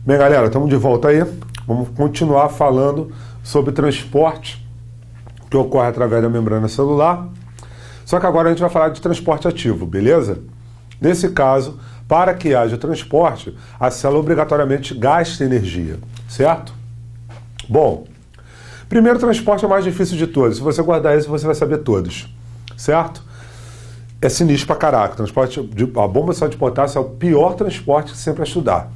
Bem, galera, estamos de volta aí. Vamos continuar falando sobre transporte que ocorre através da membrana celular. Só que agora a gente vai falar de transporte ativo, beleza? Nesse caso, para que haja transporte, a célula obrigatoriamente gasta energia, certo? Bom, primeiro transporte é o mais difícil de todos. Se você guardar isso, você vai saber todos, certo? É sinistro pra caraca. A bomba só de potássio é o pior transporte que você sempre vai estudar.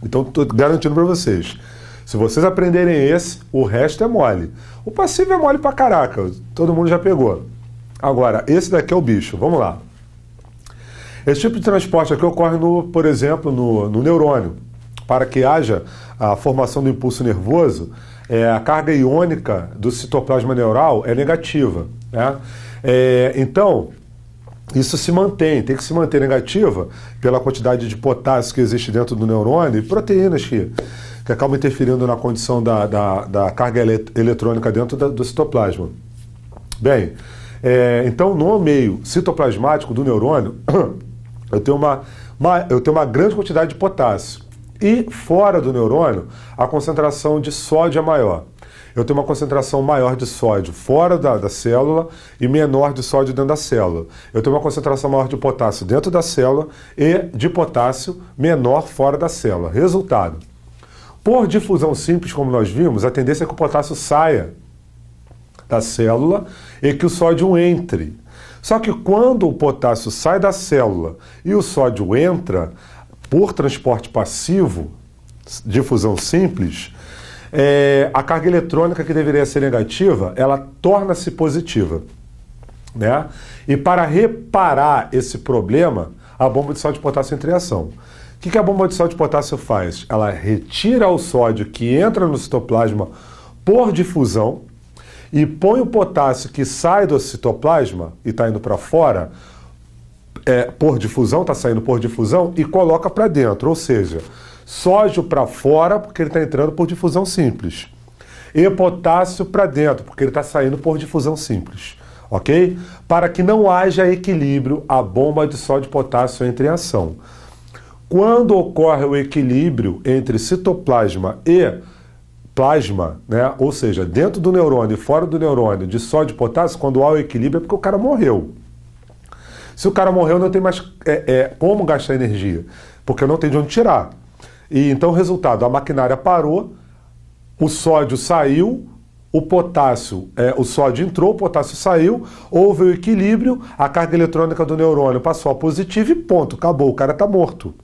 Então, estou garantindo para vocês. Se vocês aprenderem esse, o resto é mole. O passivo é mole pra caraca. Todo mundo já pegou. Agora, esse daqui é o bicho. Vamos lá. Esse tipo de transporte aqui ocorre, por exemplo, no neurônio. Para que haja a formação do impulso nervoso, a carga iônica do citoplasma neural é negativa, né? Então, isso se mantém, tem que se manter negativa pela quantidade de potássio que existe dentro do neurônio e proteínas que acabam interferindo na condição da carga eletrônica dentro do citoplasma. Bem, então no meio citoplasmático do neurônio, eu tenho uma grande quantidade de potássio. E fora do neurônio, a concentração de sódio é maior. Eu tenho uma concentração maior de sódio fora da célula e menor de sódio dentro da célula. Eu tenho uma concentração maior de potássio dentro da célula e de potássio menor fora da célula. Resultado: por difusão simples, como nós vimos, a tendência é que o potássio saia da célula e que o sódio entre. Só que quando o potássio sai da célula e o sódio entra, por transporte passivo, difusão simples, a carga eletrônica que deveria ser negativa, ela torna-se positiva, né? E para reparar esse problema, a bomba de sódio de potássio entra em ação. O que a bomba de sódio de potássio faz? Ela retira o sódio que entra no citoplasma por difusão e põe o potássio que sai do citoplasma e está indo para fora, por difusão, está saindo por difusão, e coloca para dentro, ou seja, sódio para fora, porque ele está entrando por difusão simples. E potássio para dentro, porque ele está saindo por difusão simples. Ok? Para que não haja equilíbrio, a bomba de sódio e potássio entra em ação. Quando ocorre o equilíbrio entre citoplasma e plasma, né? Ou seja, dentro do neurônio e fora do neurônio, de sódio e potássio, quando há o equilíbrio é porque o cara morreu. Se o cara morreu, não tem mais como gastar energia, porque não tem de onde tirar. E então, resultado, a maquinária parou, o sódio saiu, o sódio entrou, o potássio saiu, houve o equilíbrio, a carga eletrônica do neurônio passou a positiva e ponto, acabou, o cara está morto.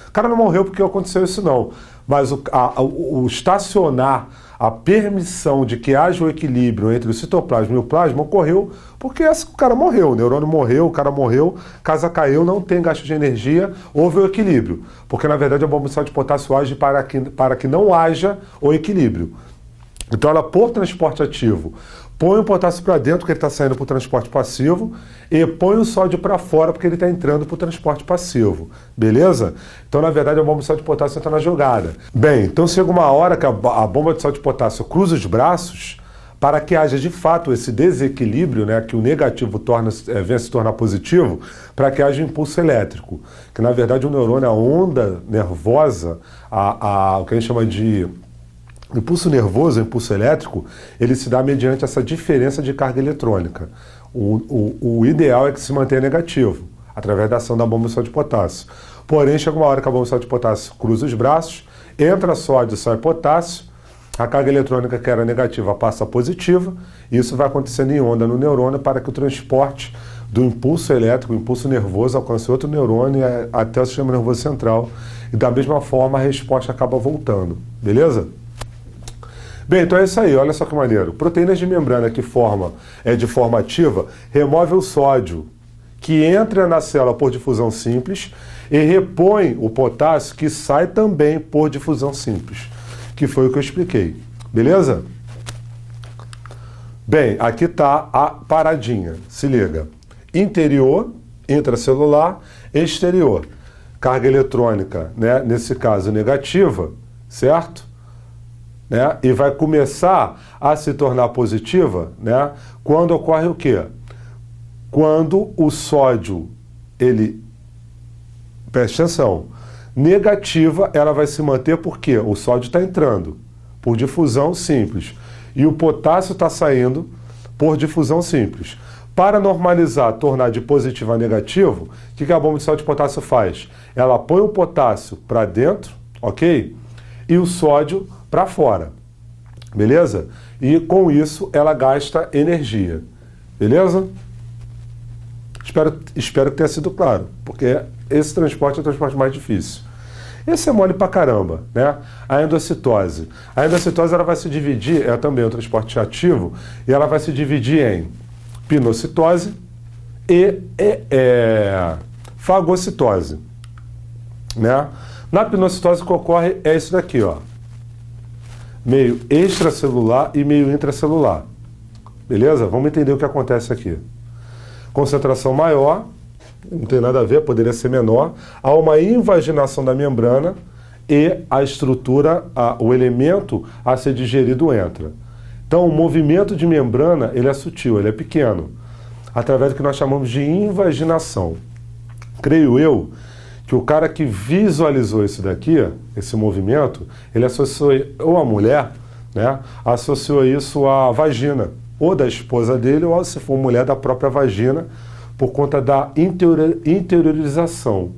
O cara não morreu porque aconteceu isso não, mas o estacionar, a permissão de que haja o equilíbrio entre o citoplasma e o plasma ocorreu porque o cara morreu, o neurônio morreu, o cara morreu, casa caiu, não tem gasto de energia, houve o equilíbrio. Porque, na verdade, a bomba de sódio de potássio age para que não haja o equilíbrio. Então, ela, por transporte ativo, põe o potássio para dentro, porque ele está saindo para o transporte passivo, e põe o sódio para fora, porque ele está entrando para o transporte passivo. Beleza? Então, na verdade, a bomba de sódio de potássio entra na jogada. Bem, então chega uma hora que a bomba de sódio de potássio cruza os braços para que haja, de fato, esse desequilíbrio, né, que o negativo venha se tornar positivo, para que haja um impulso elétrico. Que, na verdade, o neurônio, a onda nervosa, o que a gente chama de impulso nervoso, impulso elétrico, ele se dá mediante essa diferença de carga eletrônica. O ideal é que se mantenha negativo, através da ação da bomba de sódio de potássio. Porém, chega uma hora que a bomba de sódio de potássio cruza os braços, entra sódio, sai potássio, a carga eletrônica que era negativa passa a positiva, e isso vai acontecendo em onda no neurônio para que o transporte do impulso elétrico, o impulso nervoso, alcance outro neurônio até o sistema nervoso central, e da mesma forma a resposta acaba voltando. Beleza? Bem, então é isso aí, olha só que maneiro. Proteínas de membrana que de forma ativa, remove o sódio que entra na célula por difusão simples e repõe o potássio que sai também por difusão simples, que foi o que eu expliquei. Beleza? Bem, aqui está a paradinha, se liga. Interior, intracelular, exterior. Carga eletrônica, né, nesse caso negativa, certo? Né, e vai começar a se tornar positiva, né, quando ocorre o quê? Quando o sódio, preste atenção, Negativa, ela vai se manter porque o sódio está entrando por difusão simples e o potássio está saindo por difusão simples. Para normalizar, tornar de positivo a negativo, o que a bomba de sódio de potássio faz? Ela põe o potássio para dentro, ok? E o sódio para fora, beleza? E com isso ela gasta energia, beleza? Espero que tenha sido claro, porque esse transporte é o transporte mais difícil. Esse é mole pra caramba, né? A endocitose. A endocitose ela vai se dividir, é também um transporte ativo, e ela vai se dividir em pinocitose e fagocitose, né? Na pinocitose o que ocorre é isso daqui, ó. Meio extracelular e meio intracelular. Beleza? Vamos entender o que acontece aqui. Concentração maior, não tem nada a ver, poderia ser menor. Há uma invaginação da membrana e a estrutura, o elemento a ser digerido entra. Então, o movimento de membrana, ele é sutil, ele é pequeno, através do que nós chamamos de invaginação. Creio eu que o cara que visualizou isso daqui, esse movimento, ele associou, ou a mulher, né, associou isso à vagina, ou da esposa dele, ou se for mulher, da própria vagina, por conta da interiorização.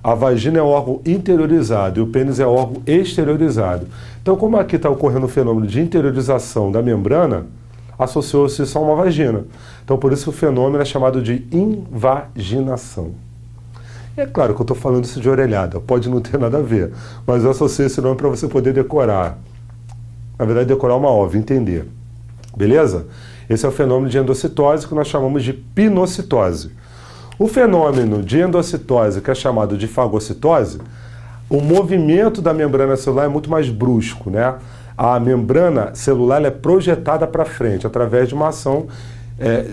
A vagina é o órgão interiorizado e o pênis é o órgão exteriorizado. Então, como aqui está ocorrendo o fenômeno de interiorização da membrana, associou-se isso a uma vagina. Então, por isso o fenômeno é chamado de invaginação. E é claro que eu estou falando isso de orelhada, pode não ter nada a ver, mas eu associei esse nome para você poder decorar. Na verdade, decorar é uma óbvia, entender. Beleza? Esse é o fenômeno de endocitose que nós chamamos de pinocitose. O fenômeno de endocitose, que é chamado de fagocitose, o movimento da membrana celular é muito mais brusco, né? A membrana celular é projetada para frente através de uma ação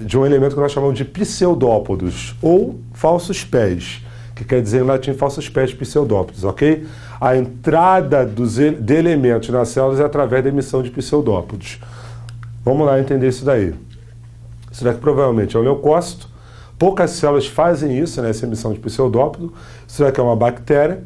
de um elemento que nós chamamos de pseudópodos, ou falsos pés, que quer dizer em latim falsos pés pseudópodos, ok? A entrada de elementos nas células é através da emissão de pseudópodos. Vamos lá entender isso daí. Isso daqui provavelmente é um leucócito. Poucas células fazem isso, né, essa emissão de pseudópodo. Isso daqui é uma bactéria.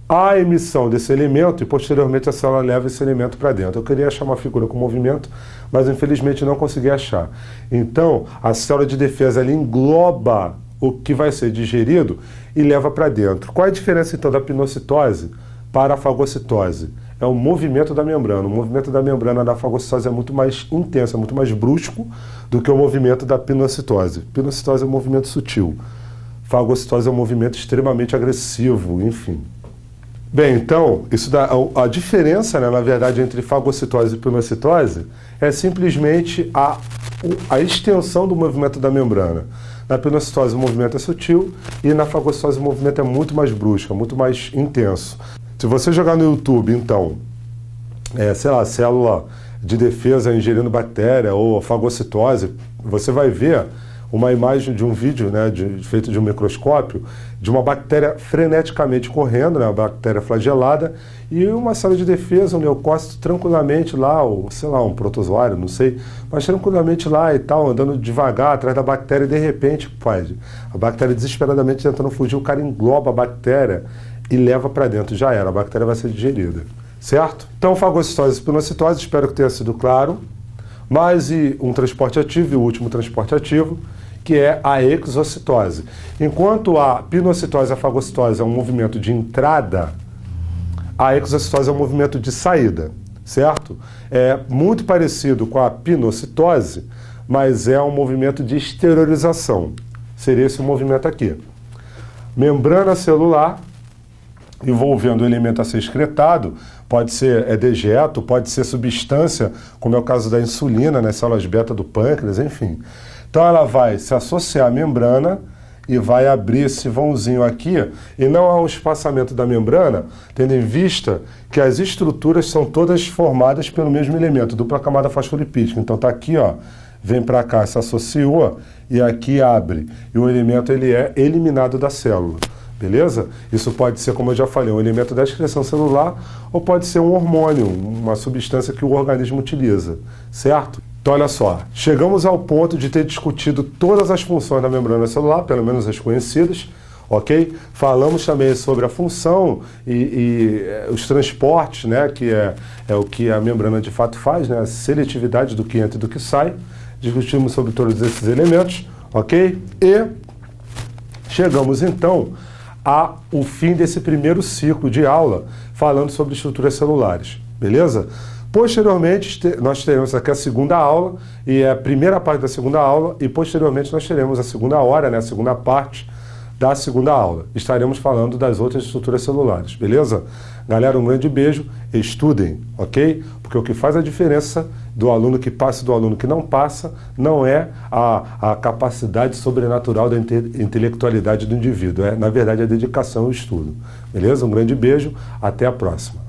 A emissão desse elemento e posteriormente a célula leva esse elemento para dentro. Eu queria achar uma figura com movimento, mas infelizmente não consegui achar. Então, a célula de defesa ela engloba o que vai ser digerido e leva para dentro. Qual é a diferença então da pinocitose para a fagocitose? É o movimento da membrana. O movimento da membrana da fagocitose é muito mais intenso, é muito mais brusco do que o movimento da pinocitose. Pinocitose é um movimento sutil. Fagocitose é um movimento extremamente agressivo, enfim. Bem, então, isso dá, a diferença, né, na verdade, entre fagocitose e pinocitose é simplesmente a extensão do movimento da membrana. Na pinocitose o movimento é sutil e na fagocitose o movimento é muito mais brusco, muito mais intenso. Se você jogar no YouTube, então, sei lá, célula de defesa ingerindo bactéria ou fagocitose, você vai ver uma imagem de um vídeo, né, feito de um microscópio, de uma bactéria freneticamente correndo, né, uma bactéria flagelada, e uma célula de defesa, um leucócito, tranquilamente lá, ou sei lá, um protozoário, não sei, mas tranquilamente lá e tal, andando devagar atrás da bactéria, e de repente, a bactéria desesperadamente tentando fugir, o cara engloba a bactéria e leva para dentro, já era, a bactéria vai ser digerida, certo? Então, fagocitose e pinocitose, espero que tenha sido claro. Mais um transporte ativo, e o último transporte ativo, que é a exocitose. Enquanto a pinocitose e a fagocitose é um movimento de entrada, a exocitose é um movimento de saída, certo? É muito parecido com a pinocitose, mas é um movimento de exteriorização. Seria esse movimento aqui. Membrana celular envolvendo o elemento a ser excretado, pode ser dejeto, pode ser substância, como é o caso da insulina, nas células beta do pâncreas, enfim. Então ela vai se associar à membrana e vai abrir esse vãozinho aqui, e não há um espaçamento da membrana, tendo em vista que as estruturas são todas formadas pelo mesmo elemento, dupla camada fosfolipídica. Então está aqui, ó, vem para cá, se associou e aqui abre. E o elemento ele é eliminado da célula. Beleza? Isso pode ser, como eu já falei, um elemento da excreção celular ou pode ser um hormônio, uma substância que o organismo utiliza, certo? Então, olha só, chegamos ao ponto de ter discutido todas as funções da membrana celular, pelo menos as conhecidas. ok? Falamos também sobre a função e os transportes, né, que é o que a membrana de fato faz, né, a seletividade do que entra e do que sai. Discutimos sobre todos esses elementos, ok? E chegamos então ao fim desse primeiro ciclo de aula, falando sobre estruturas celulares, beleza? Posteriormente, nós teremos aqui a segunda aula, e é a primeira parte da segunda aula, e posteriormente nós teremos a segunda hora, né, a segunda parte da segunda aula. Estaremos falando das outras estruturas celulares, beleza? Galera, um grande beijo, estudem, ok? Porque o que faz a diferença do aluno que passa e do aluno que não passa não é a capacidade sobrenatural da intelectualidade do indivíduo, é, na verdade, a dedicação ao estudo, beleza? Um grande beijo, até a próxima.